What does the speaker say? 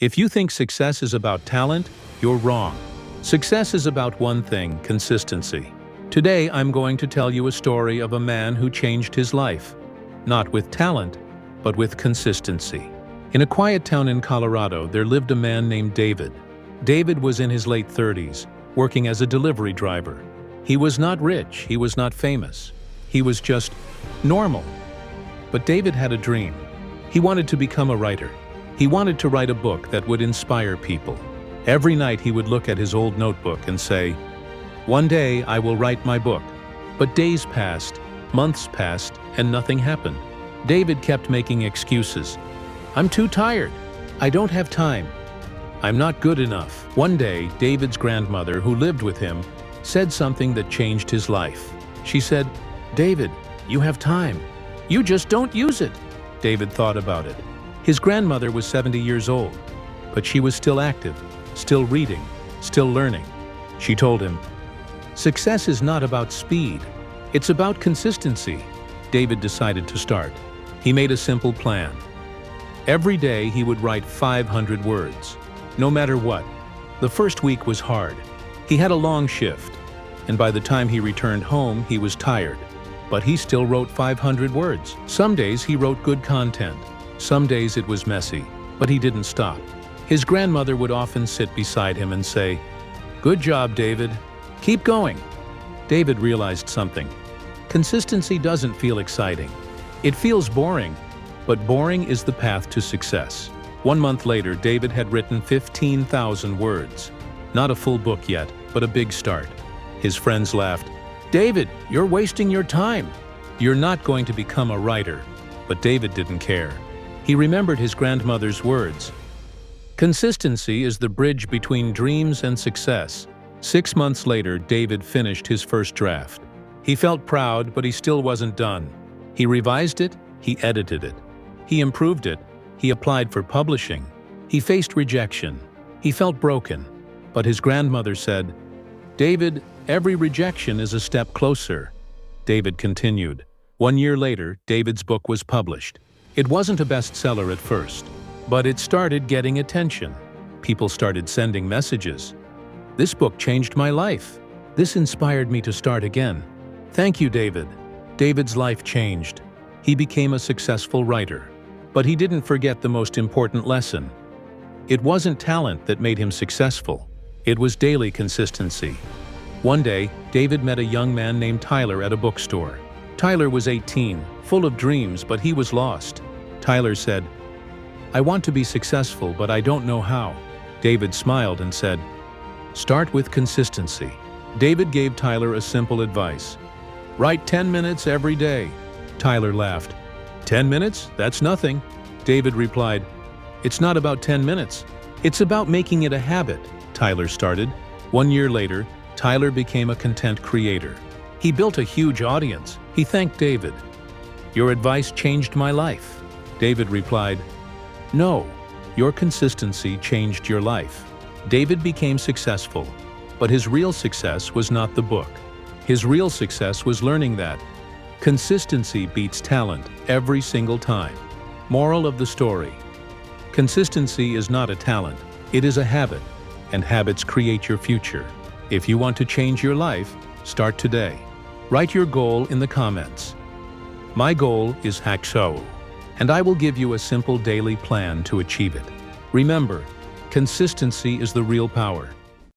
If you think success is about talent, you're wrong. Success is about one thing: consistency. Today, I'm going to tell you a story of a man who changed his life, not with talent, but with consistency. In a quiet town in Colorado, there lived a man named David. David was in his late 30s, working as a delivery driver. He was not rich, he was not famous. He was just normal. But David had a dream. He wanted to become a writer. He wanted to write a book that would inspire people. Every night he would look at his old notebook and say, "One day I will write my book." But days passed, months passed, and nothing happened. David kept making excuses. "I'm too tired. I don't have time. I'm not good enough." One day, David's grandmother, who lived with him, said something that changed his life. She said, "David, you have time. You just don't use it." David thought about it. His grandmother was 70 years old, but she was still active, still reading, still learning. She told him, "Success is not about speed. It's about consistency." David decided to start. He made a simple plan. Every day he would write 500 words, no matter what. The first week was hard. He had a long shift, and by the time he returned home, he was tired. But he still wrote 500 words. Some days he wrote good content. Some days it was messy, but he didn't stop. His grandmother would often sit beside him and say, "Good job, David. Keep going." David realized something. Consistency doesn't feel exciting. It feels boring, but boring is the path to success. 1 month later, David had written 15,000 words. Not a full book yet, but a big start. His friends laughed. "David, you're wasting your time. You're not going to become a writer." But David didn't care. He remembered his grandmother's words. Consistency is the bridge between dreams and success. 6 months later, David finished his first draft. He felt proud, but he still wasn't done. He revised it, he edited it. He improved it, he applied for publishing. He faced rejection. He felt broken. But his grandmother said, "David, every rejection is a step closer." David continued. 1 year later, David's book was published. It wasn't a bestseller at first, but it started getting attention. People started sending messages. "This book changed my life. This inspired me to start again." Thank you, David. David's life changed. He became a successful writer. But he didn't forget the most important lesson. It wasn't talent that made him successful. It was daily consistency. One day, David met a young man named Tyler at a bookstore. Tyler was 18, full of dreams, but he was lost. Tyler said, "I want to be successful, but I don't know how." David smiled and said, "Start with consistency." David gave Tyler a simple advice. "Write 10 minutes every day." Tyler laughed. "10 minutes? That's nothing." David replied, "It's not about 10 minutes. It's about making it a habit." Tyler started. 1 year later, Tyler became a content creator. He built a huge audience. He thanked David. "Your advice changed my life." David replied, "No, your consistency changed your life." David became successful, but his real success was not the book. His real success was learning that consistency beats talent every single time. Moral of the story: consistency is not a talent, it is a habit, and habits create your future. If you want to change your life, start today. Write your goal in the comments. My goal is Hackso, and I will give you a simple daily plan to achieve it. Remember, consistency is the real power.